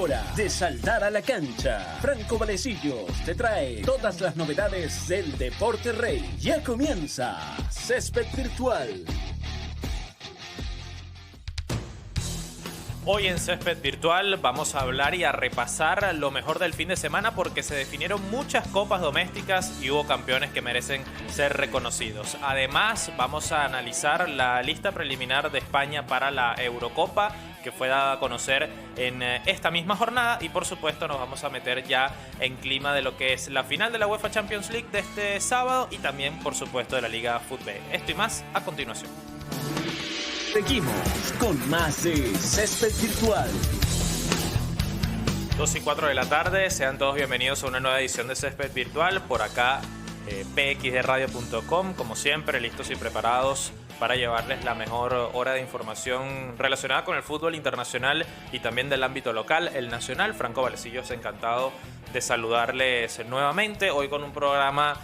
hora de saltar a la cancha. Franco Valecillos te trae todas las novedades del deporte rey. Ya comienza Césped Virtual. Hoy en Césped Virtual vamos a hablar y a repasar lo mejor del fin de semana porque se definieron muchas copas domésticas y hubo campeones que merecen ser reconocidos. Además, vamos a analizar la lista preliminar de España para la Eurocopa que fue dada a conocer en esta misma jornada y por supuesto nos vamos a meter ya en clima de lo que es la final de la UEFA Champions League de este sábado y también por supuesto de la Liga Fútbol. Esto y más a continuación. Seguimos con más de Césped Virtual. 2:04 de la tarde, sean todos bienvenidos a una nueva edición de Césped Virtual. Por acá, pxdradio.com, como siempre, listos y preparados para llevarles la mejor hora de información relacionada con el fútbol internacional y también del ámbito local, el nacional. Franco Valecillos, encantado de saludarles nuevamente. Hoy con un programa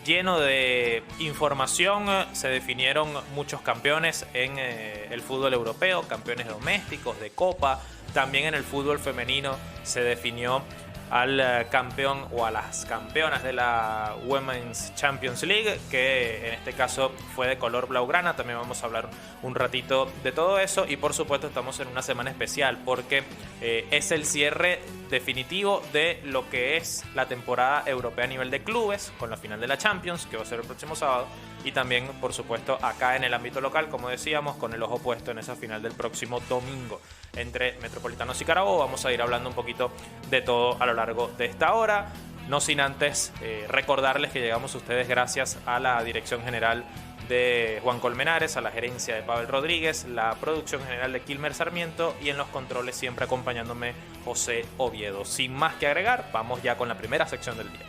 lleno de información. Se definieron muchos campeones en el fútbol europeo, campeones domésticos, de Copa. También en el fútbol femenino se definió al campeón o a las campeonas de la Women's Champions League, que en este caso fue de color blaugrana. También vamos a hablar un ratito de todo eso y por supuesto estamos en una semana especial porque es el cierre definitivo de lo que es la temporada europea a nivel de clubes con la final de la Champions, que va a ser el próximo sábado, y también por supuesto acá en el ámbito local, como decíamos, con el ojo puesto en esa final del próximo domingo entre Metropolitanos y Carabobo. Vamos a ir hablando un poquito de todo a lo largo de esta hora, no sin antes recordarles que llegamos a ustedes gracias a la dirección general de Juan Colmenares, a la gerencia de Pavel Rodríguez, la producción general de Kilmer Sarmiento y en los controles siempre acompañándome José Oviedo. Sin más que agregar, vamos ya con la primera sección del día.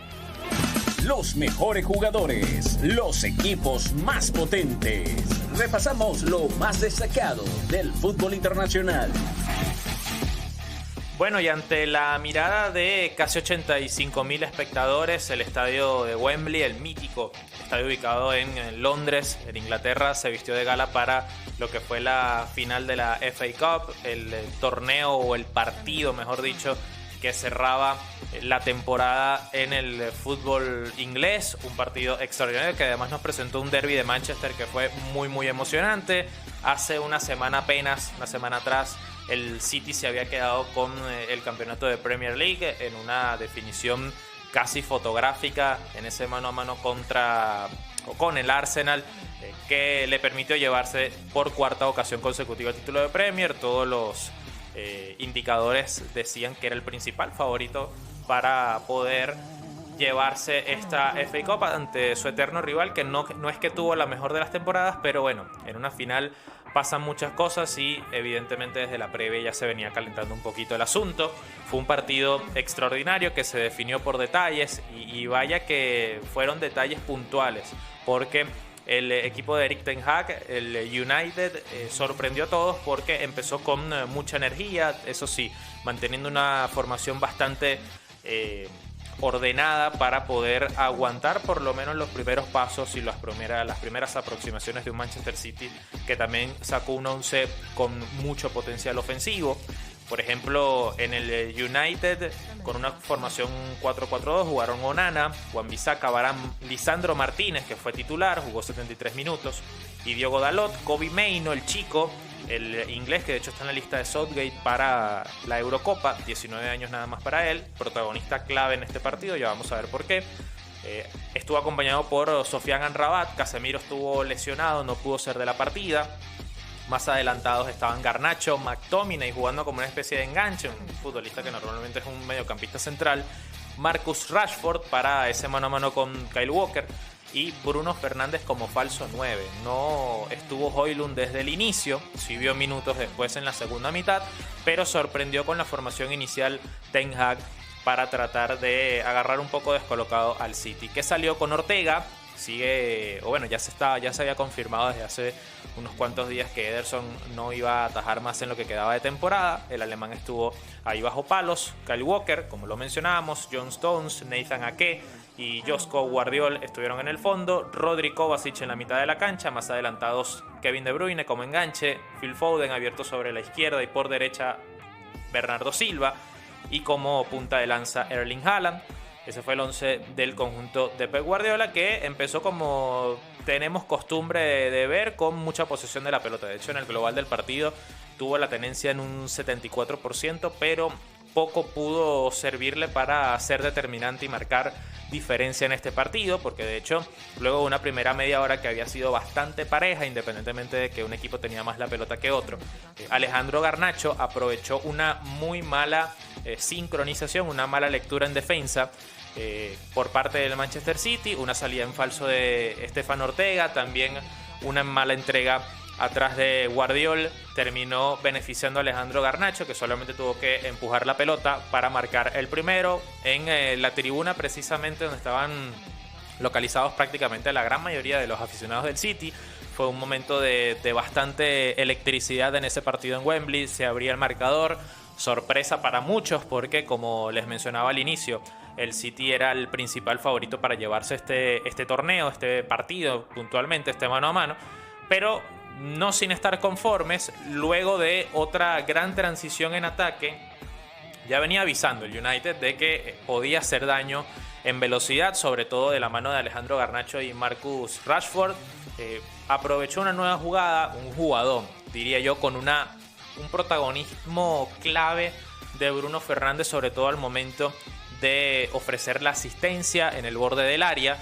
Los mejores jugadores, los equipos más potentes. Repasamos lo más destacado del fútbol internacional. Bueno, y ante la mirada de casi 85.000 espectadores, el estadio de Wembley, el mítico estadio ubicado en Londres, en Inglaterra, se vistió de gala para lo que fue la final de la FA Cup, el torneo o el partido, mejor dicho, que cerraba la temporada en el fútbol inglés. Un partido extraordinario que además nos presentó un derbi de Manchester que fue muy emocionante. Hace una semana apenas, una semana atrás, el City se había quedado con el campeonato de Premier League en una definición casi fotográfica en ese mano a mano con el Arsenal, que le permitió llevarse por cuarta ocasión consecutiva el título de Premier. Todos los indicadores decían que era el principal favorito para poder llevarse esta FA Cup ante su eterno rival, que no es que tuvo la mejor de las temporadas, pero bueno, en una final pasan muchas cosas y evidentemente desde la previa ya se venía calentando un poquito el asunto. Fue un partido extraordinario que se definió por detalles y vaya que fueron detalles puntuales, porque el equipo de Erik ten Hag, el United, sorprendió a todos porque empezó con mucha energía, eso sí, manteniendo una formación bastante ordenada para poder aguantar por lo menos los primeros pasos y las primeras aproximaciones de un Manchester City que también sacó un 11 con mucho potencial ofensivo. Por ejemplo, en el United, con una formación 4-4-2, jugaron Onana, Wan-Bissaka, Varane, Lisandro Martínez, que fue titular, jugó 73 minutos, y Diogo Dalot, Kobbie Mainoo, el chico, el inglés, que de hecho está en la lista de Southgate para la Eurocopa, 19 años nada más para él, protagonista clave en este partido, ya vamos a ver por qué. Estuvo acompañado por Sofiane Amrabat. Casemiro estuvo lesionado, no pudo ser de la partida. Más adelantados estaban Garnacho, McTominay jugando como una especie de enganche, un futbolista que normalmente es un mediocampista central, Marcus Rashford para ese mano a mano con Kyle Walker y Bruno Fernández como falso 9. No estuvo Højlund desde el inicio, sí vio minutos después en la segunda mitad, pero sorprendió con la formación inicial Ten Hag para tratar de agarrar un poco descolocado al City, que salió con Ortega. Ya se había confirmado desde hace unos cuantos días que Ederson no iba a atajar más en lo que quedaba de temporada. El alemán estuvo ahí bajo palos. Kyle Walker, como lo mencionábamos, John Stones, Nathan Ake y Josko Guardiol estuvieron en el fondo. Rodri Kovacic en la mitad de la cancha. Más adelantados Kevin De Bruyne como enganche. Phil Foden abierto sobre la izquierda y por derecha Bernardo Silva. y como punta de lanza Erling Haaland. Ese fue el 11 del conjunto de Pep Guardiola, que empezó como tenemos costumbre de ver, con mucha posesión de la pelota. De hecho, en el global del partido tuvo la tenencia en un 74%, pero poco pudo servirle para ser determinante y marcar diferencia en este partido, porque de hecho luego de una primera media hora que había sido bastante pareja, independientemente de que un equipo tenía más la pelota que otro, Alejandro Garnacho aprovechó una muy mala sincronización, una mala lectura en defensa por parte del Manchester City, una salida en falso de Stefan Ortega, también una mala entrega atrás de Guardiola, terminó beneficiando a Alejandro Garnacho, que solamente tuvo que empujar la pelota para marcar el primero en la tribuna, precisamente donde estaban localizados prácticamente la gran mayoría de los aficionados del City. Fue un momento de bastante electricidad en ese partido en Wembley. Se abría el marcador, sorpresa para muchos, porque como les mencionaba al inicio, el City era el principal favorito para llevarse este torneo, este partido puntualmente, este mano a mano, pero no sin estar conformes. Luego de otra gran transición en ataque, ya venía avisando el United de que podía hacer daño en velocidad, sobre todo de la mano de Alejandro Garnacho y Marcus Rashford. Aprovechó una nueva jugada, un jugador, diría yo, con un protagonismo clave de Bruno Fernández, sobre todo al momento de ofrecer la asistencia en el borde del área.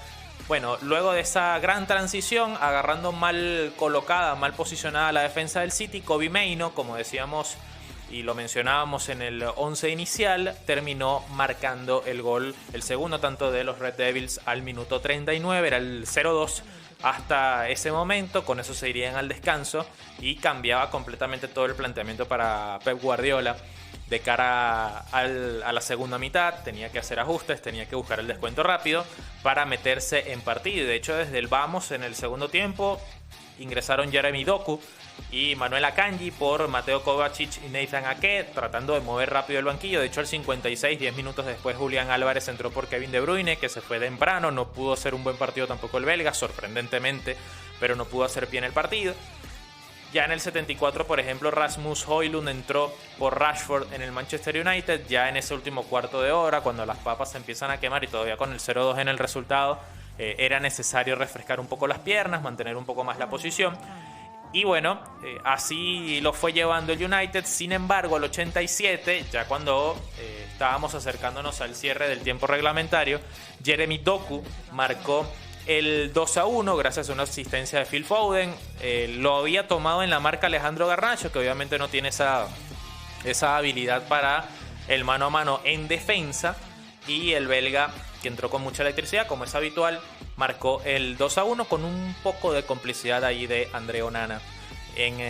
Bueno, luego de esa gran transición, agarrando mal colocada, mal posicionada la defensa del City, Kobbie Mainoo, como decíamos y lo mencionábamos en el 11 inicial, terminó marcando el gol, el segundo tanto de los Red Devils al minuto 39, era el 0-2 hasta ese momento. Con eso se irían al descanso y cambiaba completamente todo el planteamiento para Pep Guardiola de cara a la segunda mitad. Tenía que hacer ajustes, tenía que buscar el descuento rápido para meterse en partido. De hecho, desde el vamos en el segundo tiempo ingresaron Jeremy Doku y Manuel Akanji por Mateo Kovacic y Nathan Ake, tratando de mover rápido el banquillo. De hecho, al 56, 10 minutos después, Julián Álvarez entró por Kevin De Bruyne, que se fue temprano. No pudo hacer un buen partido tampoco el belga, sorprendentemente, pero no pudo hacer bien el partido. Ya en el 74, por ejemplo, Rasmus Højlund entró por Rashford en el Manchester United. Ya en ese último cuarto de hora, cuando las papas se empiezan a quemar y todavía con el 0-2 en el resultado, era necesario refrescar un poco las piernas, mantener un poco más la posición. Y bueno, así lo fue llevando el United. Sin embargo, al 87, ya cuando estábamos acercándonos al cierre del tiempo reglamentario, Jeremy Doku marcó el 2-1 gracias a una asistencia de Phil Foden. Lo había tomado en la marca Alejandro Garnacho, que obviamente no tiene esa habilidad para el mano a mano en defensa. Y el belga, que entró con mucha electricidad, como es habitual, marcó el 2-1 con un poco de complicidad ahí de André Onana en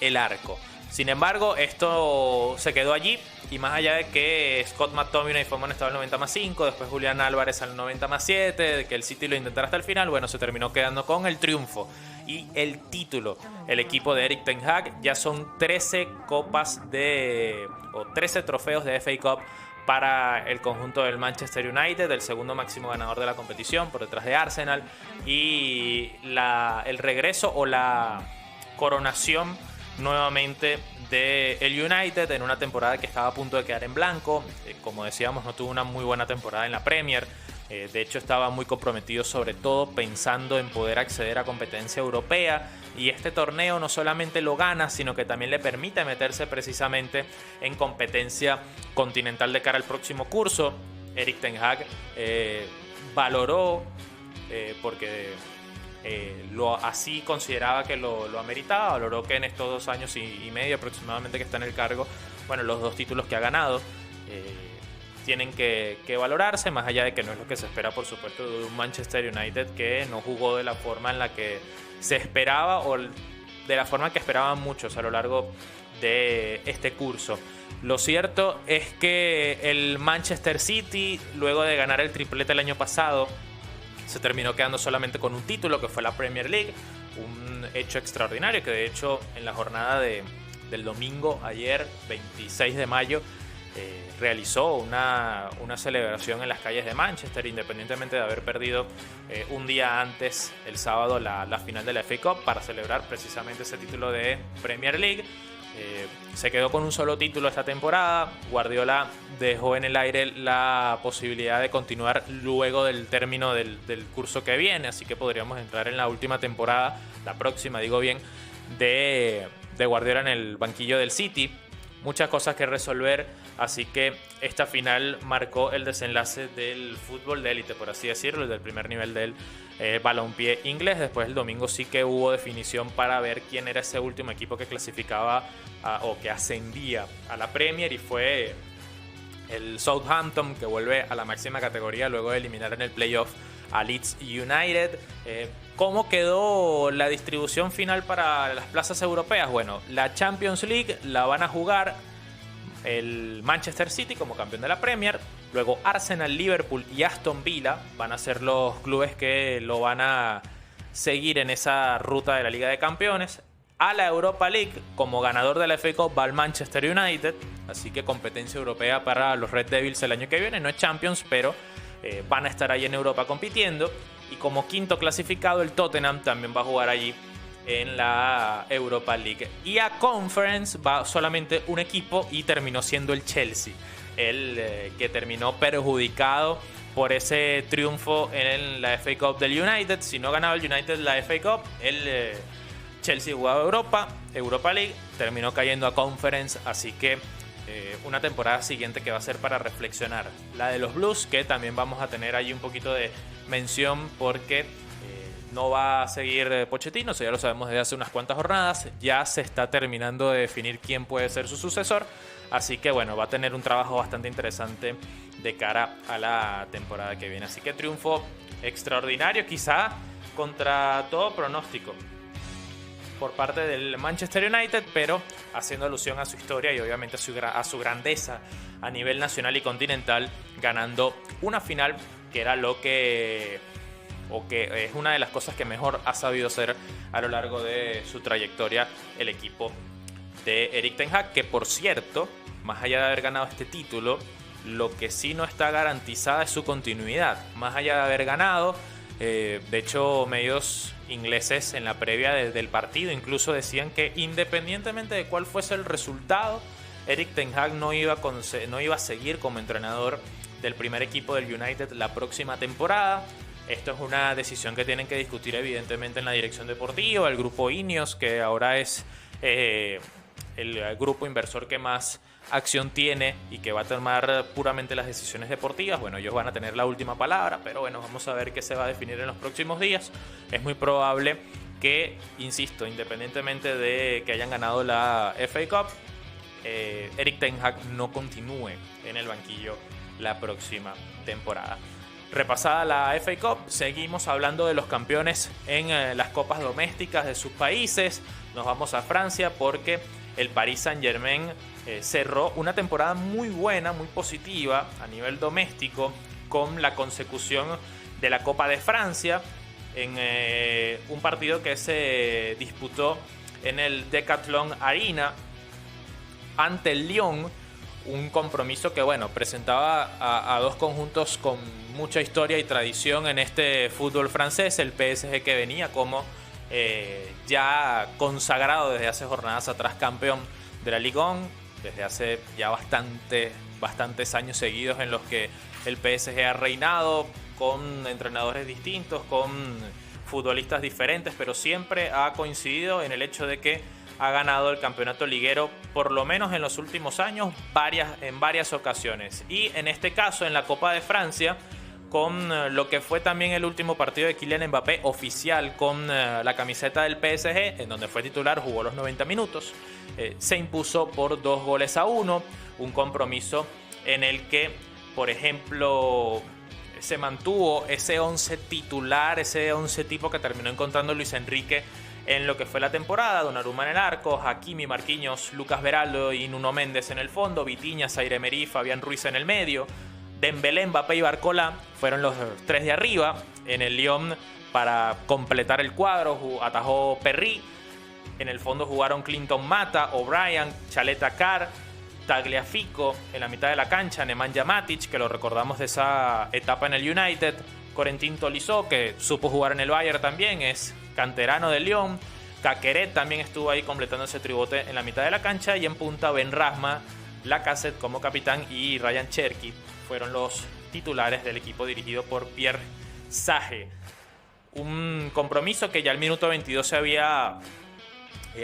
el arco. Sin embargo, esto se quedó allí, y más allá de que Scott McTominay fue amonestado al 90+5, después Julián Álvarez al 90+7, de que el City lo intentara hasta el final, bueno, se terminó quedando con el triunfo y el título. El equipo de Erik ten Hag ya son 13 trofeos de FA Cup para el conjunto del Manchester United, el segundo máximo ganador de la competición por detrás de Arsenal, y el regreso o la coronación nuevamente del United en una temporada que estaba a punto de quedar en blanco. Como decíamos, no tuvo una muy buena temporada en la Premier. De hecho, estaba muy comprometido, sobre todo pensando en poder acceder a competencia europea, y este torneo no solamente lo gana, sino que también le permite meterse precisamente en competencia continental de cara al próximo curso. Erik ten Hag valoró, porque así consideraba que lo ameritaba, valoró que en estos 2 años y medio aproximadamente que está en el cargo, bueno, los 2 títulos que ha ganado tienen que valorarse, más allá de que no es lo que se espera, por supuesto, de un Manchester United que no jugó de la forma en la que se esperaba, o de la forma que esperaban muchos a lo largo de este curso. Lo cierto es que el Manchester City, luego de ganar el triplete el año pasado, se terminó quedando solamente con un título, que fue la Premier League, un hecho extraordinario que de hecho en la jornada del domingo, ayer 26 de mayo, realizó una celebración en las calles de Manchester, independientemente de haber perdido un día antes, el sábado, la final de la FA Cup, para celebrar precisamente ese título de Premier League. se quedó con un solo título esta temporada. Guardiola dejó en el aire la posibilidad de continuar luego del término del curso que viene, así que podríamos entrar en la última temporada, la próxima digo bien, de Guardiola en el banquillo del City. Muchas cosas que resolver, así que esta final marcó el desenlace del fútbol de élite, por así decirlo, del primer nivel del balompié inglés. Después el domingo sí que hubo definición para ver quién era ese último equipo que clasificaba o que ascendía a la Premier, y fue el Southampton, que vuelve a la máxima categoría luego de eliminar en el playoff a Leeds United. ¿Cómo quedó la distribución final para las plazas europeas? Bueno, la Champions League la van a jugar el Manchester City como campeón de la Premier. Luego Arsenal, Liverpool y Aston Villa van a ser los clubes que lo van a seguir en esa ruta de la Liga de Campeones. A la Europa League, como ganador de la FA Cup, va el Manchester United. Así que competencia europea para los Red Devils el año que viene. No es Champions, pero van a estar ahí en Europa compitiendo. Y como quinto clasificado, el Tottenham también va a jugar allí en la Europa League. Y a Conference va solamente un equipo y terminó siendo el Chelsea, el que terminó perjudicado por ese triunfo en la FA Cup del United. Si no ganaba el United la FA Cup, el Chelsea jugaba Europa League, terminó cayendo a Conference, así que una temporada siguiente que va a ser para reflexionar. La de los Blues, que también vamos a tener allí un poquito de mención porque no va a seguir Pochettino, eso ya lo sabemos desde hace unas cuantas jornadas. Ya se está terminando de definir quién puede ser su sucesor, así que bueno, va a tener un trabajo bastante interesante de cara a la temporada que viene. Así que triunfo extraordinario, quizá contra todo pronóstico, por parte del Manchester United, pero haciendo alusión a su historia y obviamente a su grandeza a nivel nacional y continental, ganando una final que era que es una de las cosas que mejor ha sabido hacer a lo largo de su trayectoria el equipo de Erik ten Hag, que por cierto, más allá de haber ganado este título, lo que sí no está garantizada es su continuidad. Más allá de haber ganado, de hecho medios ingleses en la previa del partido incluso decían que independientemente de cuál fuese el resultado, Erik ten Hag no iba a seguir como entrenador del primer equipo del United la próxima temporada. Esto es una decisión que tienen que discutir evidentemente en la dirección deportiva, el grupo Ineos, que ahora es el grupo inversor que más acción tiene y que va a tomar puramente las decisiones deportivas. Bueno, ellos van a tener la última palabra, pero bueno, vamos a ver qué se va a definir en los próximos días. Es muy probable que, insisto, independientemente de que hayan ganado la FA Cup, Erik ten Hag no continúe en el banquillo la próxima temporada. Repasada la FA Cup, seguimos hablando de los campeones en las copas domésticas de sus países. Nos vamos a Francia porque el Paris Saint-Germain cerró una temporada muy buena, muy positiva a nivel doméstico, con la consecución de la Copa de Francia en un partido que se disputó en el Decathlon Arena ante el Lyon. Un compromiso que, bueno, presentaba a dos conjuntos con mucha historia y tradición en este fútbol francés. El PSG, que venía como ya consagrado desde hace jornadas atrás campeón de la Ligue 1, desde hace ya bastantes años seguidos en los que el PSG ha reinado, con entrenadores distintos, con futbolistas diferentes, pero siempre ha coincidido en el hecho de que ha ganado el campeonato liguero, por lo menos en los últimos años, en varias ocasiones. Y en este caso, en la Copa de Francia, con lo que fue también el último partido de Kylian Mbappé oficial con la camiseta del PSG, en donde fue titular, jugó los 90 minutos, se impuso por 2-1, un compromiso en el que, por ejemplo, se mantuvo ese 11 titular, ese 11 tipo que terminó encontrando Luis Enrique en lo que fue la temporada. Donnarumma en el arco, Hakimi, Marquinhos, Lucas Beraldo y Nuno Méndez en el fondo, Vitinha, Zaire Emery, Fabián Ruiz en el medio, Dembélé, Mbappé y Barcola fueron los tres de arriba. En el Lyon, para completar el cuadro, atajó Perry. En el fondo jugaron Clinton Mata, O'Brien, Chaleta Carr, Tagliafico en la mitad de la cancha, Nemanja Matic, que lo recordamos de esa etapa en el United, Corentin Tolisso, que supo jugar en el Bayern también, es canterano del Lyon, Caqueret también estuvo ahí completando ese tribote en la mitad de la cancha, y en punta Benrahma, Lacazette como capitán y Ryan Cherki fueron los titulares del equipo dirigido por Pierre Sage. Un compromiso que ya al minuto 22 se había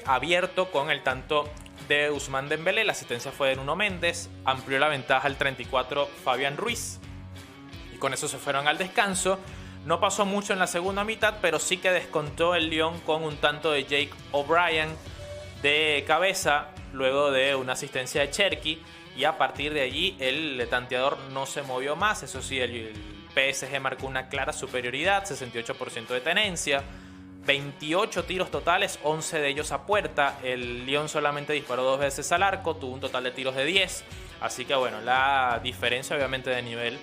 abierto con el tanto de Ousmane Dembélé. La asistencia fue de Nuno Méndez, amplió la ventaja al 34 Fabián Ruiz, y con eso se fueron al descanso. No pasó mucho en la segunda mitad, pero sí que descontó el Lyon con un tanto de Jake O'Brien de cabeza, luego de una asistencia de Cherki, y a partir de allí el tanteador no se movió más. Eso sí, el PSG marcó una clara superioridad, 68% de tenencia, 28 tiros totales, 11 de ellos a puerta. El Lyon solamente disparó 2 veces al arco, tuvo un total de tiros de 10, así que bueno, la diferencia obviamente de nivel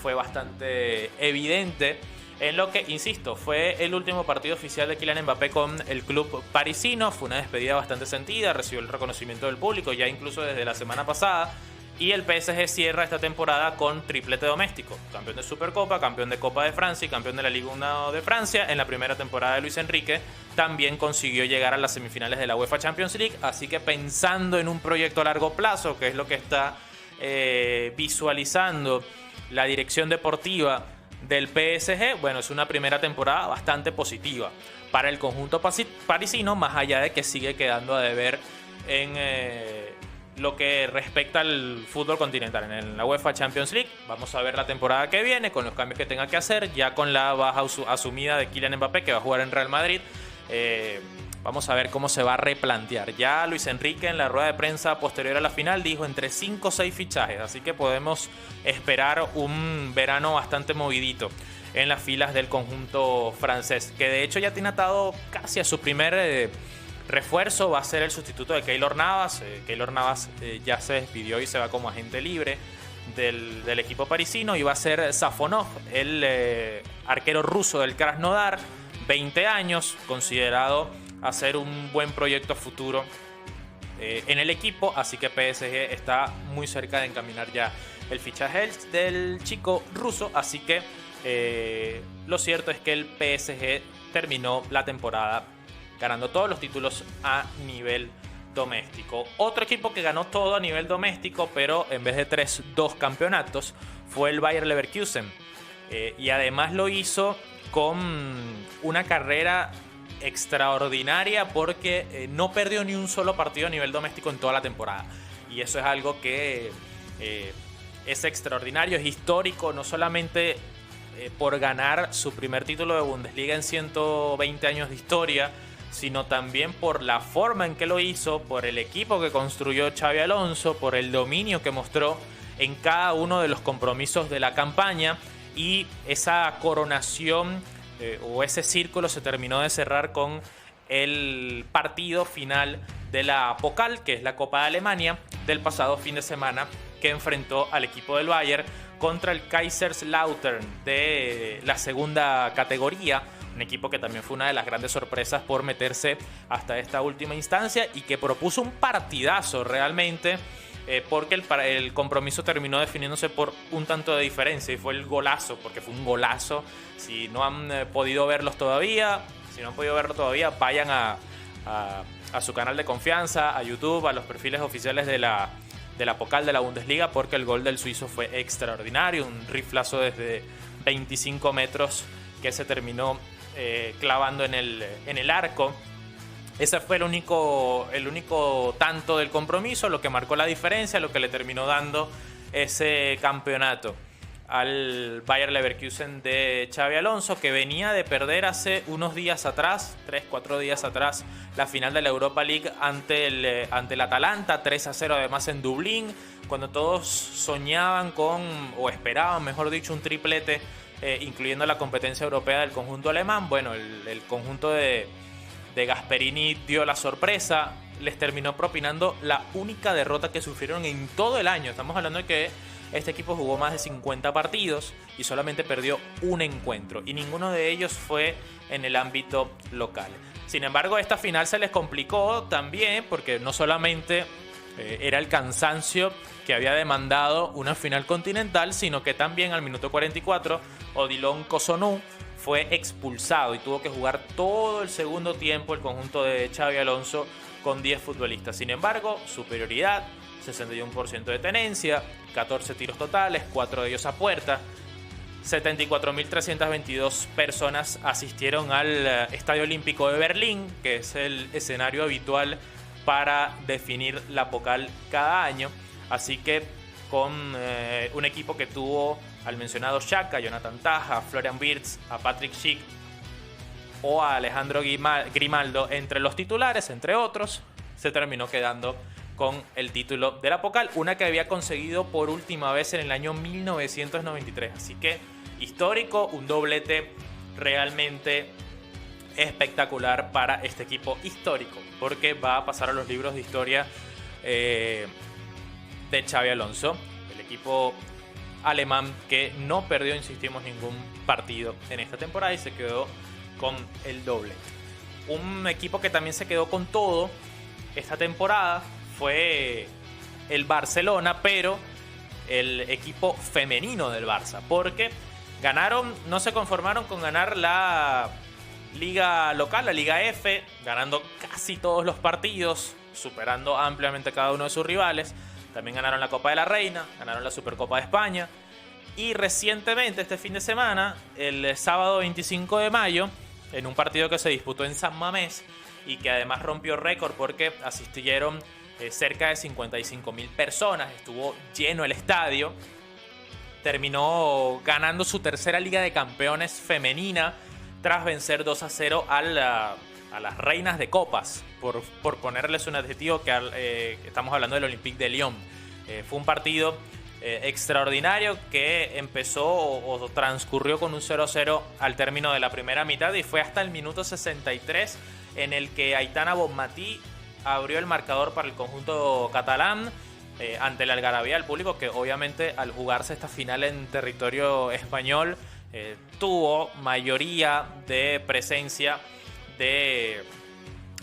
fue bastante evidente, en lo que, insisto, fue el último partido oficial de Kylian Mbappé con el club parisino. Fue una despedida bastante sentida, recibió el reconocimiento del público ya incluso desde la semana pasada, y el PSG cierra esta temporada con triplete doméstico: campeón de Supercopa, campeón de Copa de Francia y campeón de la Ligue 1 de Francia. En la primera temporada de Luis Enrique también consiguió llegar a las semifinales de la UEFA Champions League, así que pensando en un proyecto a largo plazo, que es lo que está visualizando la dirección deportiva del PSG, bueno, es una primera temporada bastante positiva para el conjunto parisino, más allá de que sigue quedando a deber en lo que respecta al fútbol continental. En la UEFA Champions League vamos a ver la temporada que viene, con los cambios que tenga que hacer, ya con la baja asumida de Kylian Mbappé, que va a jugar en Real Madrid. Vamos a ver cómo se va a replantear. Ya Luis Enrique, en la rueda de prensa posterior a la final, dijo entre 5 o 6 fichajes, así que podemos esperar un verano bastante movidito en las filas del conjunto francés, que de hecho ya tiene atado casi a su primer refuerzo. Va a ser el sustituto de Keylor Navas. Keylor Navas ya se despidió y se va como agente libre del equipo parisino, y va a ser Safonov, el arquero ruso del Krasnodar, 20 años, considerado hacer un buen proyecto futuro en el equipo, así que PSG está muy cerca de encaminar ya el fichaje del chico ruso, así que lo cierto es que el PSG terminó la temporada ganando todos los títulos a nivel doméstico. Otro equipo que ganó todo a nivel doméstico, pero en vez de 2 campeonatos, fue el Bayer Leverkusen, y además lo hizo con una carrera extraordinaria, porque no perdió ni un solo partido a nivel doméstico en toda la temporada, y eso es algo que es extraordinario, es histórico, no solamente por ganar su primer título de Bundesliga en 120 años de historia, sino también por la forma en que lo hizo, por el equipo que construyó Xabi Alonso, por el dominio que mostró en cada uno de los compromisos de la campaña, y esa coronación o ese círculo se terminó de cerrar con el partido final de la Pokal, que es la Copa de Alemania, del pasado fin de semana, que enfrentó al equipo del Bayern contra el Kaiserslautern de la segunda categoría, un equipo que también fue una de las grandes sorpresas por meterse hasta esta última instancia, y que propuso un partidazo realmente, porque el compromiso terminó definiéndose por un tanto de diferencia, y fue el golazo, porque fue un golazo. Si no han podido verlo todavía, vayan a su canal de confianza, a YouTube, a los perfiles oficiales de la Pokal de la Bundesliga, porque el gol del suizo fue extraordinario, un riflazo desde 25 metros que se terminó clavando en el arco. Ese fue el único tanto del compromiso, lo que marcó la diferencia, lo que le terminó dando ese campeonato al Bayer Leverkusen de Xabi Alonso, que venía de perder hace unos días atrás, 3-4 días atrás, la final de la Europa League ante el Atalanta, 3-0 además en Dublín, cuando todos soñaban o esperaban, mejor dicho, un triplete, incluyendo la competencia europea del conjunto alemán. Bueno, el conjunto de Gasperini dio la sorpresa, les terminó propinando la única derrota que sufrieron en todo el año. Estamos hablando de que este equipo jugó más de 50 partidos y solamente perdió un encuentro, y ninguno de ellos fue en el ámbito local. Sin embargo, esta final se les complicó también, porque no solamente era el cansancio que había demandado una final continental, sino que también al minuto 44 Odilon Cossonú fue expulsado y tuvo que jugar todo el segundo tiempo el conjunto de Xabi Alonso con 10 futbolistas. Sin embargo, superioridad, 61% de tenencia, 14 tiros totales, 4 de ellos a puerta. 74.322 personas asistieron al Estadio Olímpico de Berlín, que es el escenario habitual para definir la Pokal cada año. Así que con un equipo que tuvo al mencionado Xhaka, a Jonathan Tah, a Florian Wirtz, a Patrick Schick o a Alejandro Grimaldo entre los titulares, entre otros, se terminó quedando con el título de la Pokal, una que había conseguido por última vez en el año 1993. Así que histórico, un doblete realmente espectacular para este equipo histórico, porque va a pasar a los libros de historia de Xabi Alonso, el equipo alemán que no perdió, insistimos, ningún partido en esta temporada y se quedó con el doblete. Un equipo que también se quedó con todo esta temporada fue el Barcelona, pero el equipo femenino del Barça, porque ganaron, no se conformaron con ganar la liga local, la Liga F, ganando casi todos los partidos, superando ampliamente cada uno de sus rivales. También ganaron la Copa de la Reina, ganaron la Supercopa de España y recientemente, este fin de semana, el sábado 25 de mayo, en un partido que se disputó en San Mamés y que además rompió récord porque asistieron cerca de 55.000 personas, estuvo lleno el estadio, terminó ganando su tercera Liga de Campeones femenina tras vencer 2-0 a las reinas de copas, por ponerles un adjetivo, que estamos hablando del Olympique de Lyon. Fue un partido extraordinario que empezó o transcurrió con un 0-0 al término de la primera mitad y fue hasta el minuto 63 en el que Aitana Bonmatí abrió el marcador para el conjunto catalán ante la algarabía del público, que obviamente al jugarse esta final en territorio español tuvo mayoría de presencia de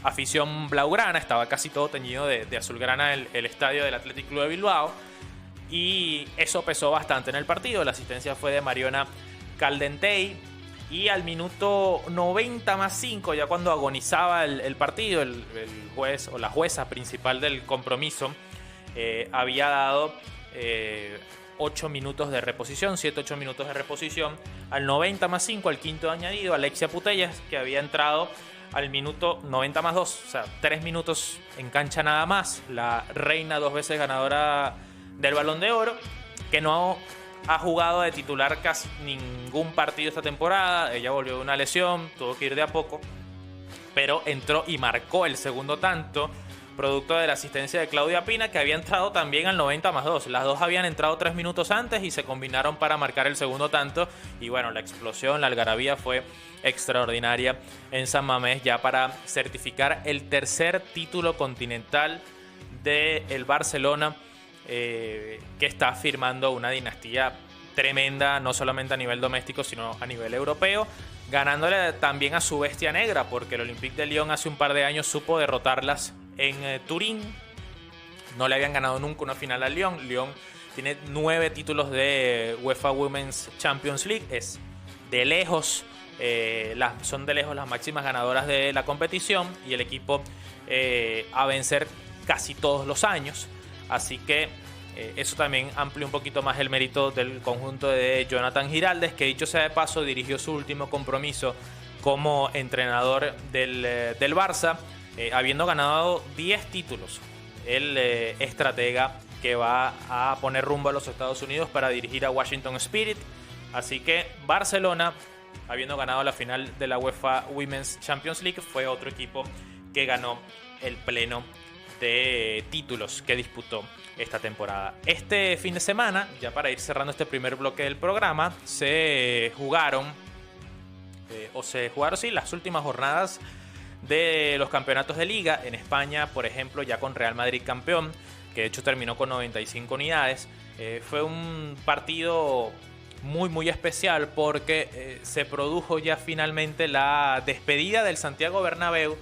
afición blaugrana. Estaba casi todo teñido de azulgrana el estadio del Athletic Club de Bilbao y eso pesó bastante en el partido. La asistencia fue de Mariona Caldentey y al minuto 90+5, ya cuando agonizaba el partido, el juez o la jueza principal del compromiso había dado 8 minutos de reposición, 7-8 minutos de reposición. Al 90+5, al quinto añadido, Alexia Putellas, que había entrado al minuto 90+2, o sea, 3 minutos en cancha nada más. La reina 2 veces ganadora del Balón de Oro, que no ha jugado de titular casi ningún partido esta temporada. Ella volvió de una lesión, tuvo que ir de a poco, pero entró y marcó el segundo tanto, producto de la asistencia de Claudia Pina, que había entrado también al 90+2. Las dos habían entrado 3 minutos antes y se combinaron para marcar el segundo tanto. Y bueno, la explosión, la algarabía fue extraordinaria en San Mamés, ya para certificar el tercer título continental del Barcelona, que está firmando una dinastía tremenda, no solamente a nivel doméstico, sino a nivel europeo, ganándole también a su bestia negra, porque el Olympique de Lyon hace un par de años supo derrotarlas en Turín. No le habían ganado nunca una final al Lyon. Lyon tiene 9 títulos de UEFA Women's Champions League. Es de lejos, son de lejos las máximas ganadoras de la competición y el equipo a vencer casi todos los años. Así que eso también amplía un poquito más el mérito del conjunto de Jonathan Giraldes, que dicho sea de paso dirigió su último compromiso como entrenador del Barça, habiendo ganado 10 títulos. El estratega que va a poner rumbo a los Estados Unidos para dirigir a Washington Spirit. Así que Barcelona, habiendo ganado la final de la UEFA Women's Champions League, fue otro equipo que ganó el pleno de títulos que disputó esta temporada. Este fin de semana, ya para ir cerrando este primer bloque del programa, se jugaron las últimas jornadas de los campeonatos de liga. En España, por ejemplo, ya con Real Madrid campeón, que de hecho terminó con 95 unidades. Fue un partido muy muy especial porque se produjo ya finalmente la despedida del Santiago Bernabéu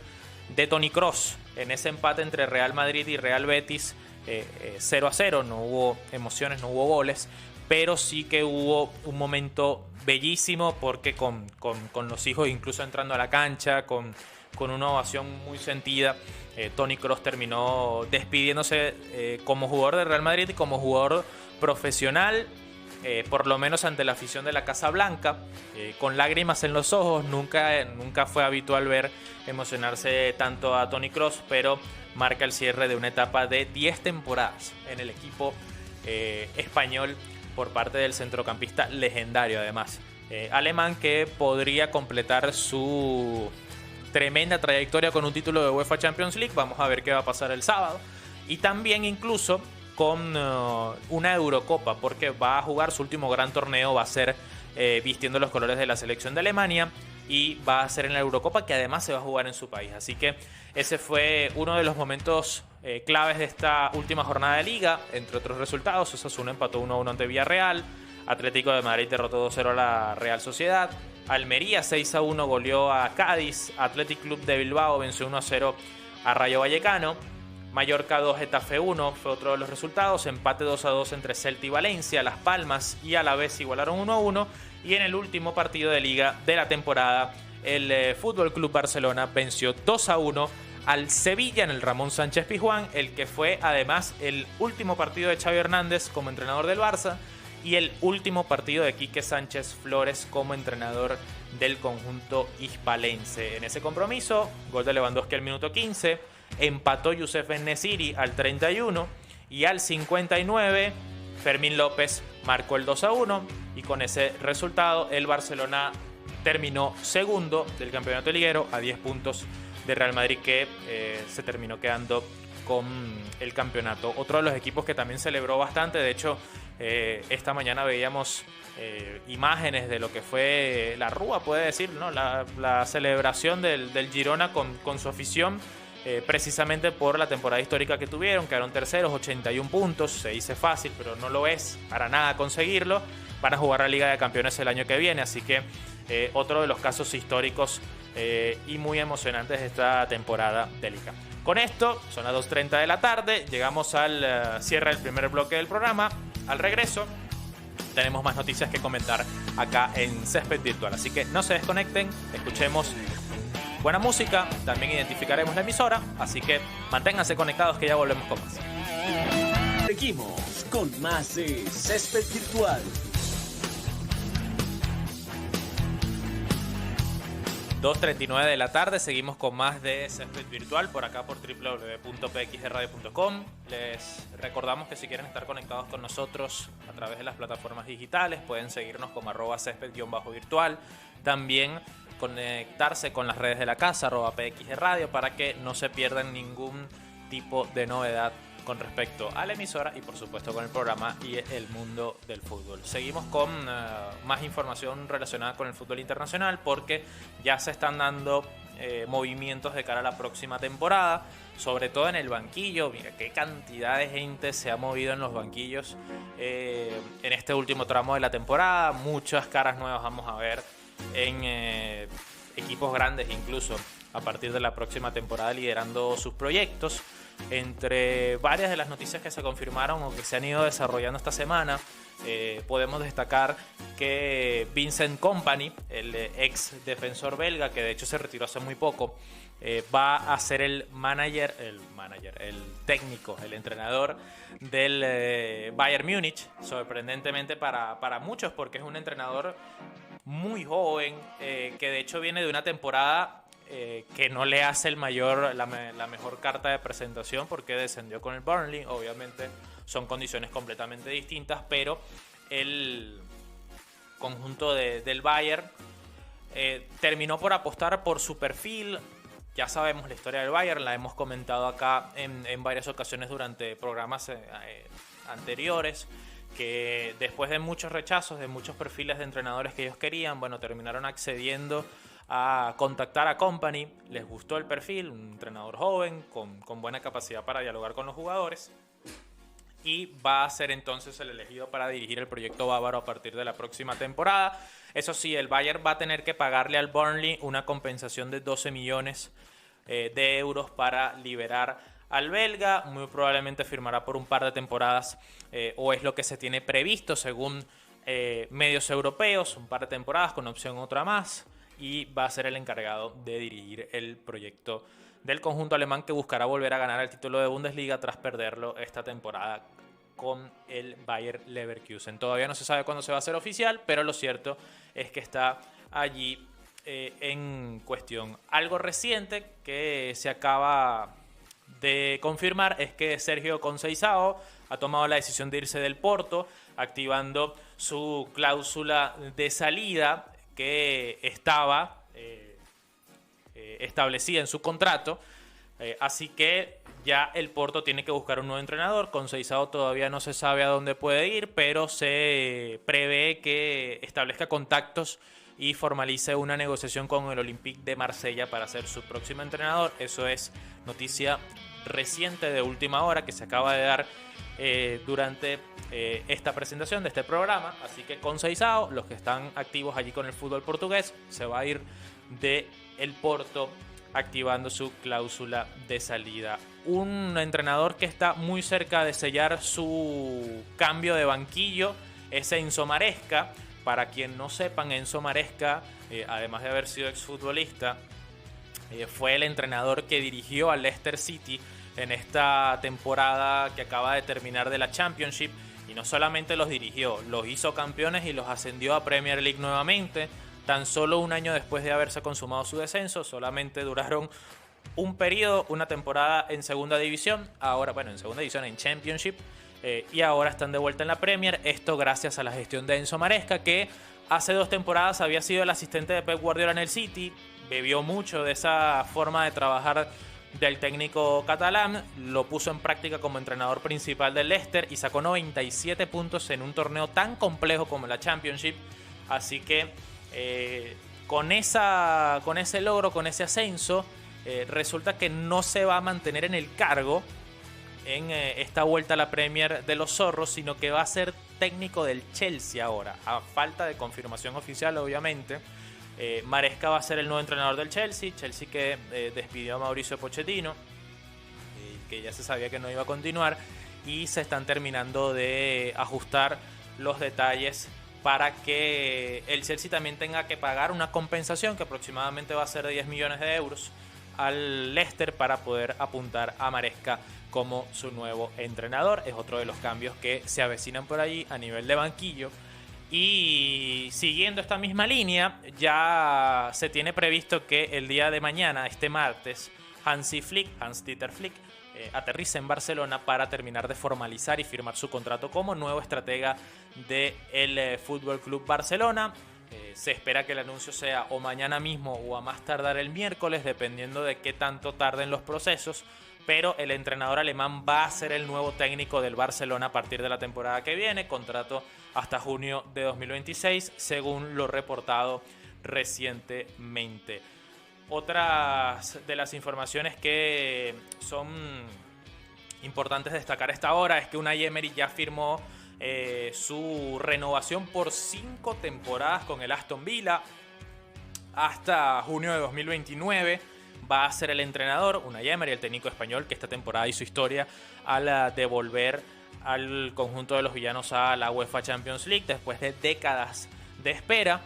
de Toni Kroos en ese empate entre Real Madrid y Real Betis 0-0, no hubo emociones, no hubo goles, pero sí que hubo un momento bellísimo porque con los hijos incluso entrando a la cancha, con una ovación muy sentida, Toni Kroos terminó despidiéndose como jugador de Real Madrid y como jugador profesional, por lo menos ante la afición de la Casa Blanca, con lágrimas en los ojos. Nunca fue habitual ver emocionarse tanto a Toni Kroos, pero marca el cierre de una etapa de 10 temporadas en el equipo español por parte del centrocampista legendario, además alemán, que podría completar su tremenda trayectoria con un título de UEFA Champions League. Vamos a ver qué va a pasar el sábado. Y también incluso con una Eurocopa, porque va a jugar su último gran torneo, va a ser vistiendo los colores de la selección de Alemania, y va a ser en la Eurocopa, que además se va a jugar en su país. Así que ese fue uno de los momentos claves de esta última jornada de Liga. Entre otros resultados, Osasuna empató 1-1 ante Villarreal, Atlético de Madrid derrotó 2-0 a la Real Sociedad, Almería 6-1 goleó a Cádiz, Athletic Club de Bilbao venció 1-0 a Rayo Vallecano, Mallorca 2, Getafe 1 fue otro de los resultados, empate 2-2 entre Celta y Valencia, Las Palmas y Alavés igualaron 1-1, y en el último partido de Liga de la temporada, el Fútbol Club Barcelona venció 2-1 al Sevilla en el Ramón Sánchez Pizjuán, el que fue además el último partido de Xavi Hernández como entrenador del Barça y el último partido de Quique Sánchez Flores como entrenador del conjunto hispalense. En ese compromiso, gol de Lewandowski al minuto 15, empató Youssef En-Nesyri al 31 y al 59 Fermín López marcó el 2-1, y con ese resultado el Barcelona terminó segundo del campeonato liguero a 10 puntos de Real Madrid, que se terminó quedando con el campeonato. Otro de los equipos que también celebró bastante, de hecho esta mañana veíamos imágenes de lo que fue la Rúa, puede decir, ¿no? la celebración del Girona con su afición, precisamente por la temporada histórica que tuvieron. Quedaron terceros, 81 puntos, se dice fácil, pero no lo es para nada conseguirlo. Van a jugar la Liga de Campeones el año que viene, así que otro de los casos históricos y muy emocionantes de esta temporada de Liga. Con esto, son las 2:30 de la tarde, llegamos al cierre del primer bloque del programa. Al regreso, tenemos más noticias que comentar acá en Césped Virtual, así que no se desconecten, escuchemos buena música, también identificaremos la emisora, así que manténganse conectados que ya volvemos con más. Seguimos con más de Césped Virtual. 2:39 de la tarde, seguimos con más de Césped Virtual por acá por www.pxradio.com. Les recordamos que si quieren estar conectados con nosotros a través de las plataformas digitales, pueden seguirnos como @césped_virtual. También conectarse con las redes de la casa, @pxradio, para que no se pierdan ningún tipo de novedad con respecto a la emisora y por supuesto con el programa y el mundo del fútbol. Seguimos con más información relacionada con el fútbol internacional, porque ya se están dando movimientos de cara a la próxima temporada, sobre todo en el banquillo. Mira qué cantidad de gente se ha movido en los banquillos en este último tramo de la temporada. Muchas caras nuevas vamos a ver en equipos grandes, incluso a partir de la próxima temporada, liderando sus proyectos. Entre varias de las noticias que se confirmaron o que se han ido desarrollando esta semana, podemos destacar que Vincent Kompany, el ex defensor belga, que de hecho se retiró hace muy poco, va a ser el técnico, el entrenador del Bayern Múnich. Sorprendentemente para muchos, porque es un entrenador muy joven, que de hecho viene de una temporada que no le hace la mejor carta de presentación, porque descendió con el Burnley. Obviamente son condiciones completamente distintas, pero el conjunto del Bayern terminó por apostar por su perfil. Ya sabemos la historia del Bayern, la hemos comentado acá en varias ocasiones durante programas anteriores, que después de muchos rechazos, de muchos perfiles de entrenadores que ellos querían, bueno, terminaron accediendo a contactar a Kompany. Les gustó el perfil, un entrenador joven con buena capacidad para dialogar con los jugadores, y va a ser entonces el elegido para dirigir el proyecto bávaro a partir de la próxima temporada. Eso sí, el Bayern va a tener que pagarle al Burnley una compensación de 12 millones de euros para liberar al belga. Muy probablemente firmará por un par de temporadas, o es lo que se tiene previsto según medios europeos, un par de temporadas con opción otra más, y va a ser el encargado de dirigir el proyecto del conjunto alemán, que buscará volver a ganar el título de Bundesliga tras perderlo esta temporada con el Bayer Leverkusen. Todavía no se sabe cuándo se va a hacer oficial, pero lo cierto es que está allí en cuestión. Algo reciente que se acaba de confirmar es que Sergio Conceição ha tomado la decisión de irse del Porto, activando su cláusula de salida que estaba establecida en su contrato. Así que ya el Porto tiene que buscar un nuevo entrenador. Conceição todavía no se sabe a dónde puede ir, pero se prevé que establezca contactos y formalice una negociación con el Olympique de Marsella para ser su próximo entrenador. Eso es noticia reciente de última hora que se acaba de dar durante esta presentación de este programa. Así que Conceição, los que están activos allí con el fútbol portugués, se va a ir de el Porto, activando su cláusula de salida. Un entrenador que está muy cerca de sellar su cambio de banquillo es Enzo Maresca. Para quien no sepan, Enzo Maresca, además de haber sido exfutbolista, fue el entrenador que dirigió al Leicester City en esta temporada que acaba de terminar de la Championship. Y no solamente los dirigió, los hizo campeones y los ascendió a Premier League nuevamente. Tan solo un año después de haberse consumado su descenso, solamente duraron un periodo, una temporada en segunda división, ahora, bueno, en segunda división, en Championship, y ahora están de vuelta en la Premier. Esto gracias a la gestión de Enzo Maresca, que hace 2 temporadas había sido el asistente de Pep Guardiola en el City, bebió mucho de esa forma de trabajar del técnico catalán, lo puso en práctica como entrenador principal del Leicester y sacó 97 puntos en un torneo tan complejo como la Championship. Así que con ese logro, con ese ascenso, resulta que no se va a mantener en el cargo en esta vuelta a la Premier de los zorros, sino que va a ser técnico del Chelsea ahora, a falta de confirmación oficial, obviamente. Maresca va a ser el nuevo entrenador del Chelsea que despidió a Mauricio Pochettino, que ya se sabía que no iba a continuar, y se están terminando de ajustar los detalles para que el Chelsea también tenga que pagar una compensación que aproximadamente va a ser de 10 millones de euros al Leicester para poder apuntar a Maresca como su nuevo entrenador. Es otro de los cambios que se avecinan por allí a nivel de banquillo. Y siguiendo esta misma línea, ya se tiene previsto que el día de mañana, este martes, Hans-Dieter Flick, aterriza en Barcelona para terminar de formalizar y firmar su contrato como nuevo estratega del Fútbol Club Barcelona. Se espera que el anuncio sea o mañana mismo o a más tardar el miércoles, dependiendo de qué tanto tarden los procesos. Pero el entrenador alemán va a ser el nuevo técnico del Barcelona a partir de la temporada que viene. Contrato hasta junio de 2026, según lo reportado recientemente. Otras de las informaciones que son importantes destacar a esta hora es que Unai Emery ya firmó su renovación por 5 temporadas con el Aston Villa hasta junio de 2029. Va a ser el entrenador, Unai Emery, el técnico español, que esta temporada hizo historia al devolver al conjunto de los villanos a la UEFA Champions League después de décadas de espera,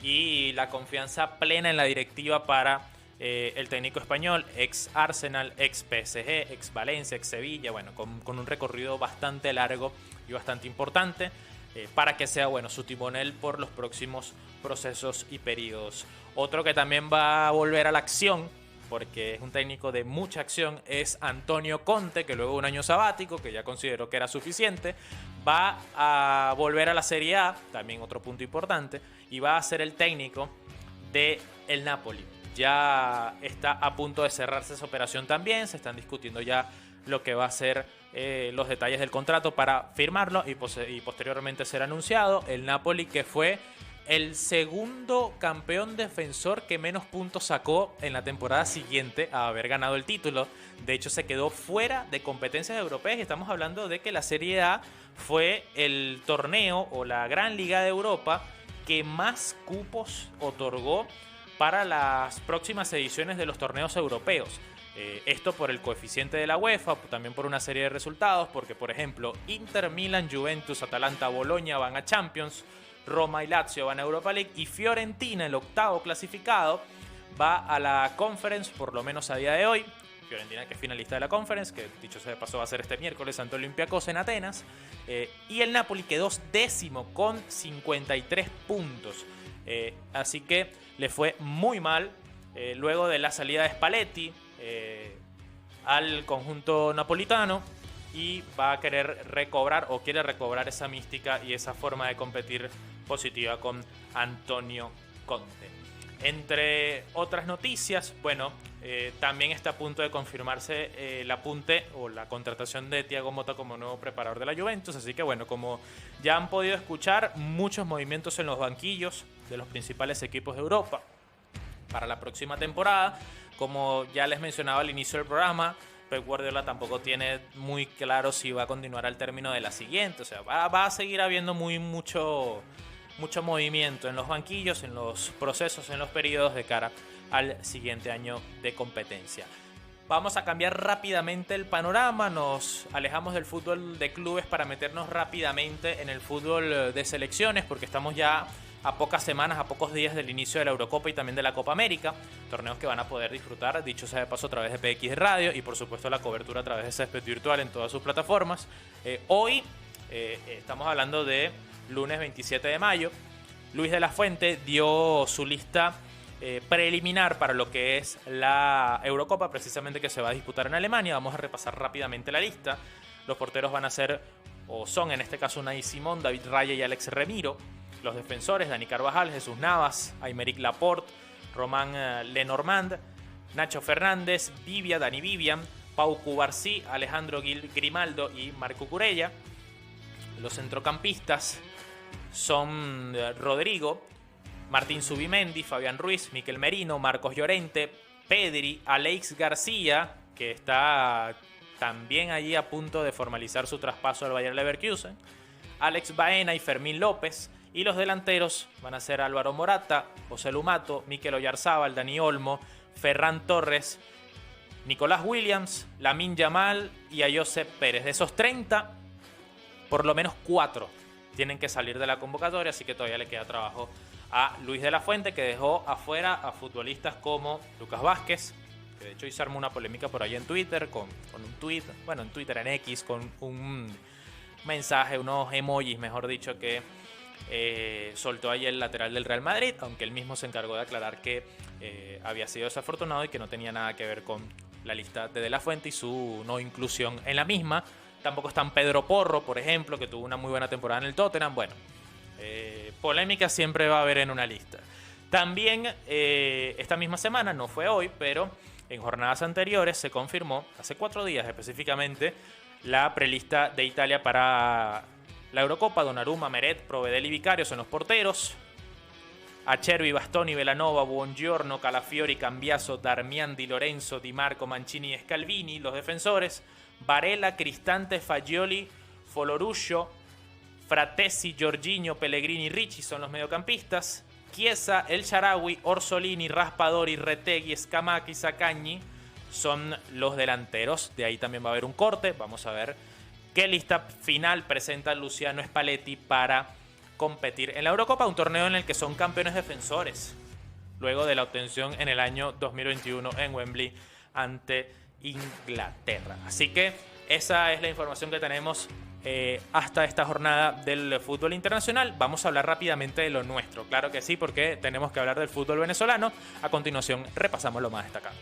y la confianza plena en la directiva para el técnico español, ex Arsenal, ex PSG, ex Valencia, ex Sevilla, bueno, con un recorrido bastante largo y bastante importante, para que sea, bueno, su timonel por los próximos procesos y periodos. Otro que también va a volver a la acción, porque es un técnico de mucha acción, es Antonio Conte, que luego de un año sabático, que ya consideró que era suficiente, va a volver a la Serie A, también otro punto importante, y va a ser el técnico del Napoli. Ya está a punto de cerrarse esa operación también, se están discutiendo ya lo que va a ser los detalles del contrato para firmarlo y posteriormente ser anunciado. El Napoli, que fue el segundo campeón defensor que menos puntos sacó en la temporada siguiente a haber ganado el título. De hecho, se quedó fuera de competencias europeas y estamos hablando de que la Serie A fue el torneo o la gran liga de Europa que más cupos otorgó para las próximas ediciones de los torneos europeos. Esto por el coeficiente de la UEFA, también por una serie de resultados, porque por ejemplo Inter, Milan, Juventus, Atalanta, Boloña van a Champions, Roma y Lazio van a Europa League y Fiorentina, el octavo clasificado, va a la Conference, por lo menos a día de hoy. Fiorentina, que es finalista de la Conference, que dicho sea de paso va a ser este miércoles ante Olympiacos en Atenas. Y el Napoli quedó décimo con 53 puntos. Así que le fue muy mal luego de la salida de Spalletti al conjunto napolitano, y va a querer recobrar o quiere recobrar esa mística y esa forma de competir positiva con Antonio Conte. Entre otras noticias, bueno, también está a punto de confirmarse el apunte o la contratación de Thiago Motta como nuevo preparador de la Juventus. Así que bueno, como ya han podido escuchar, muchos movimientos en los banquillos de los principales equipos de Europa para la próxima temporada. Como ya les mencionaba al inicio del programa, Pep Guardiola tampoco tiene muy claro si va a continuar al término de la siguiente. O sea, va a seguir habiendo mucho movimiento en los banquillos, en los procesos, en los periodos de cara al siguiente año de competencia. Vamos a cambiar rápidamente el panorama, nos alejamos del fútbol de clubes para meternos rápidamente en el fútbol de selecciones, porque estamos ya a pocas semanas, a pocos días del inicio de la Eurocopa y también de la Copa América, torneos que van a poder disfrutar, dicho sea de paso, a través de PX Radio y por supuesto la cobertura a través de Césped Virtual en todas sus plataformas. Hoy estamos hablando de lunes 27 de mayo. Luis de la Fuente dio su lista preliminar para lo que es la Eurocopa, precisamente, que se va a disputar en Alemania. Vamos a repasar rápidamente la lista. Los porteros van a ser, o son en este caso, Unai Simón, David Raya y Alex Remiro. Los defensores, Dani Carvajal, Jesús Navas, Aymeric Laporte, Román Lenormand, Nacho Fernández, Dani Vivian, Pau Cubarsí, Alejandro Grimaldo y Marco Curella. Los centrocampistas son Rodrigo, Martín Zubimendi, Fabián Ruiz, Miquel Merino, Marcos Llorente, Pedri, Alex García, que está también allí a punto de formalizar su traspaso al Bayer Leverkusen, Alex Baena y Fermín López. Y los delanteros van a ser Álvaro Morata, José Lumato, Mikel Oyarzábal, Dani Olmo, Ferran Torres, Nicolás Williams, Lamine Yamal y a Josep Pérez. De esos 30, por lo menos 4 tienen que salir de la convocatoria, así que todavía le queda trabajo a Luis de la Fuente, que dejó afuera a futbolistas como Lucas Vázquez, que de hecho hizo armó una polémica por ahí en Twitter con un tweet, bueno, en Twitter, en X, con un mensaje, unos emojis, mejor dicho, que soltó ahí el lateral del Real Madrid, aunque él mismo se encargó de aclarar que había sido desafortunado y que no tenía nada que ver con la lista de la Fuente y su no inclusión en la misma. Tampoco están Pedro Porro, por ejemplo, que tuvo una muy buena temporada en el Tottenham. Bueno, polémica siempre va a haber en una lista. También esta misma semana, no fue hoy, pero en jornadas anteriores se confirmó, hace 4 días específicamente, la prelista de Italia para la Eurocopa. Donnarumma, Meret, Provedel y Vicario son los porteros. Acerbi, Bastoni, Velanova, Buongiorno, Calafiori, Cambiaso, Darmian, Di Lorenzo, Di Marco, Mancini y Scalvini. Los defensores: Varela, Cristante, Fagioli, Foloruscio, Fratesi, Jorginho, Pellegrini y Ricci son los mediocampistas. Chiesa, El Shaarawy, Orsolini, Raspadori, Retegui, Scamacchi, Zaccagni son los delanteros. De ahí también va a haber un corte. Vamos a ver qué lista final presenta Luciano Spalletti para competir en la Eurocopa, un torneo en el que son campeones defensores, luego de la obtención en el año 2021 en Wembley ante Inglaterra. Así que esa es la información que tenemos hasta esta jornada del fútbol internacional. Vamos a hablar rápidamente de lo nuestro, claro que sí, porque tenemos que hablar del fútbol venezolano. A continuación repasamos lo más destacado.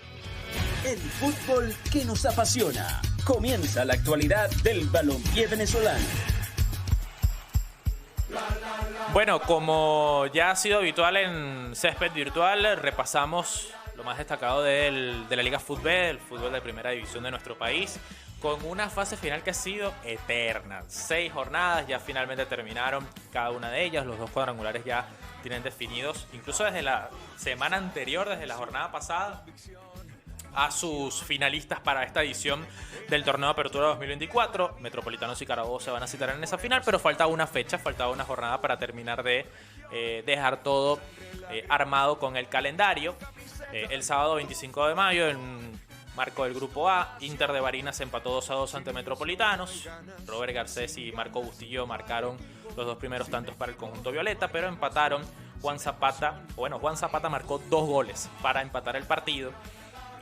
El fútbol que nos apasiona. Comienza la actualidad del balompié venezolano. Bueno, como ya ha sido habitual en Césped Virtual, repasamos lo más destacado de la Liga Fútbol, el fútbol de primera división de nuestro país, con una fase final que ha sido eterna. 6 jornadas ya finalmente terminaron cada una de ellas. Los 2 cuadrangulares ya tienen definidos, incluso desde la semana anterior, desde la jornada pasada, a sus finalistas para esta edición del Torneo de Apertura 2024. Metropolitanos y Carabobo se van a citar en esa final, pero falta una fecha, faltaba una jornada para terminar de dejar todo armado con el calendario. El sábado 25 de mayo, en marcó el grupo A. Inter de Barinas empató 2-2 ante Metropolitanos. Robert Garcés y Marco Bustillo marcaron los 2 primeros tantos para el conjunto violeta, pero empataron Juan Zapata. Bueno, Juan Zapata marcó 2 goles para empatar el partido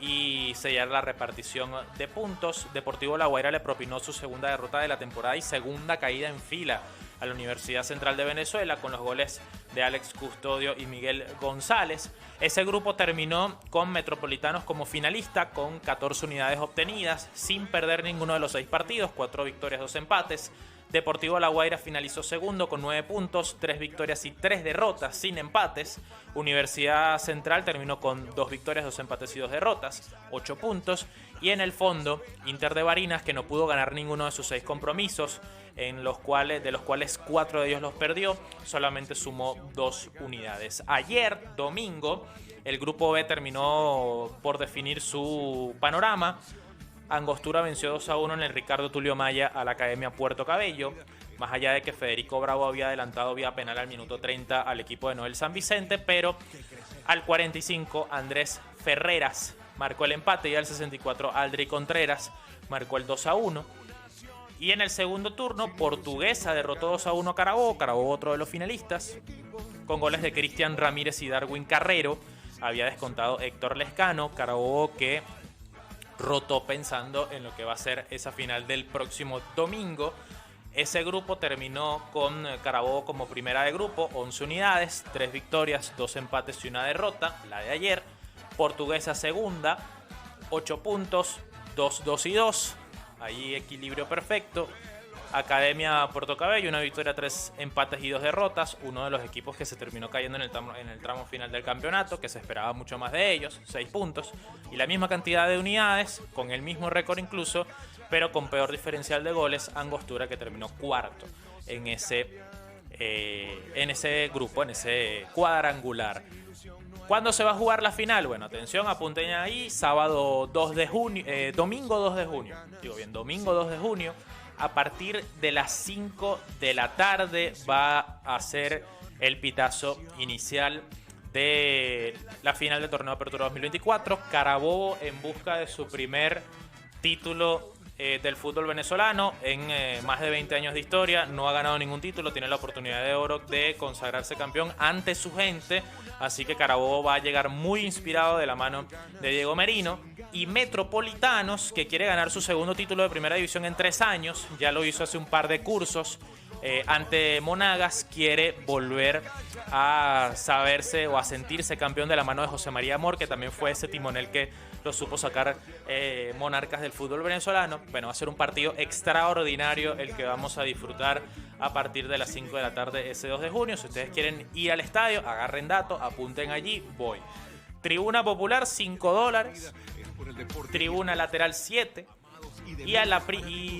y sellar la repartición de puntos. Deportivo La Guaira le propinó su segunda derrota de la temporada y segunda caída en fila a la Universidad Central de Venezuela con los goles de Alex Custodio y Miguel González. Ese grupo terminó con Metropolitanos como finalista con 14 unidades obtenidas sin perder ninguno de los 6 partidos, 4 victorias, 2 empates. Deportivo La Guaira finalizó segundo con 9 puntos, 3 victorias y 3 derrotas sin empates. Universidad Central terminó con 2 victorias, 2 empates y 2 derrotas, 8 puntos. Y en el fondo, Inter de Barinas, que no pudo ganar ninguno de sus 6 compromisos, de los cuales 4 de ellos los perdió, solamente sumó 2 unidades. Ayer, domingo, el grupo B terminó por definir su panorama. Angostura venció 2-1 en el Ricardo Tulio Maya a la Academia Puerto Cabello. Más allá de que Federico Bravo había adelantado vía penal al minuto 30 al equipo de Noel San Vicente, pero al 45 Andrés Ferreras marcó el empate y al 64 Aldri Contreras marcó el 2-1. Y en el segundo turno, Portuguesa derrotó 2-1 a Carabobo. Carabobo, otro de los finalistas, con goles de Cristian Ramírez y Darwin Carrero. Había descontado Héctor Lescano. Carabobo que rotó pensando en lo que va a ser esa final del próximo domingo. Ese grupo terminó con Carabobo como primera de grupo, 11 unidades, 3 victorias, 2 empates y 1 derrota, la de ayer. Portuguesa segunda, 8 puntos, 2 y 2, ahí equilibrio perfecto. Academia Puerto Cabello, 1 victoria, 3 empates y 2 derrotas, uno de los equipos que se terminó cayendo en el tramo final del campeonato, que se esperaba mucho más de ellos, 6 puntos, y la misma cantidad de unidades, con el mismo récord incluso, pero con peor diferencial de goles, Angostura, que terminó cuarto en ese grupo, en ese cuadrangular. ¿Cuándo se va a jugar la final? Bueno, atención, apunten ahí, domingo 2 de junio, domingo 2 de junio, a partir de las 5 de la tarde va a ser el pitazo inicial de la final del Torneo Apertura 2024. Carabobo en busca de su primer título del fútbol venezolano en más de 20 años de historia. No ha ganado ningún título, tiene la oportunidad de oro de consagrarse campeón ante su gente. Así que Carabobo va a llegar muy inspirado de la mano de Diego Merino. Y Metropolitanos, que quiere ganar su segundo título de primera división en 3 años, ya lo hizo hace un par de cursos ante Monagas, quiere volver a saberse o a sentirse campeón de la mano de José María Amor, que también fue ese timonel que lo supo sacar Monarcas del fútbol venezolano. Bueno, va a ser un partido extraordinario el que vamos a disfrutar a partir de las 5 de la tarde ese 2 de junio. Si ustedes quieren ir al estadio, agarren datos, apunten allí, voy. Tribuna popular, $5. Tribuna lateral, 7. Y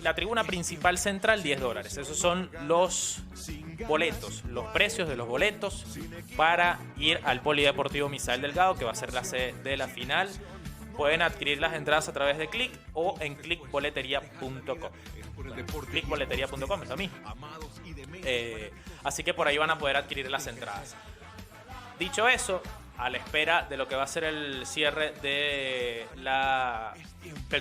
la tribuna principal central, $10. Esos son los boletos, los precios de los boletos para ir al Polideportivo Misael Delgado, que va a ser la sede de la final. Pueden adquirir las entradas a través de Click o en clickboleteria.com. Clickboleteria.com es lo mismo. Así que por ahí van a poder adquirir las entradas. Dicho eso, a la espera de lo que va a ser el cierre del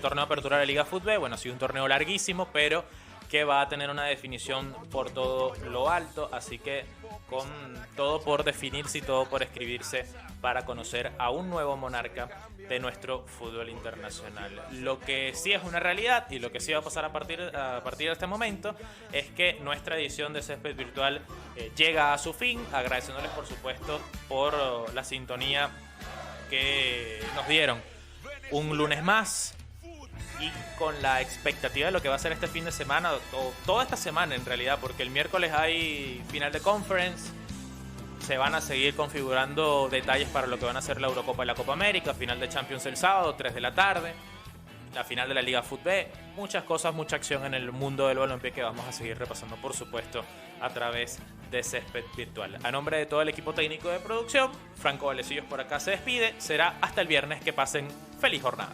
torneo de apertura de la Liga Fútbol. Bueno, ha sido un torneo larguísimo, pero que va a tener una definición por todo lo alto, así que con todo por definirse y todo por escribirse para conocer a un nuevo monarca de nuestro fútbol internacional. Lo que sí es una realidad y lo que sí va a pasar a partir de este momento es que nuestra edición de Césped Virtual llega a su fin, agradeciéndoles por supuesto por la sintonía que nos dieron un lunes más, y con la expectativa de lo que va a ser este fin de semana, o toda esta semana en realidad, porque el miércoles hay final de Conference, se van a seguir configurando detalles para lo que van a ser la Eurocopa y la Copa América, final de Champions el sábado, 3 de la tarde, la final de la Liga Fútbol, muchas cosas, mucha acción en el mundo del balompié que vamos a seguir repasando, por supuesto, a través de Césped Virtual. A nombre de todo el equipo técnico de producción, Franco Valecillos por acá se despide, será hasta el viernes, que pasen feliz jornada.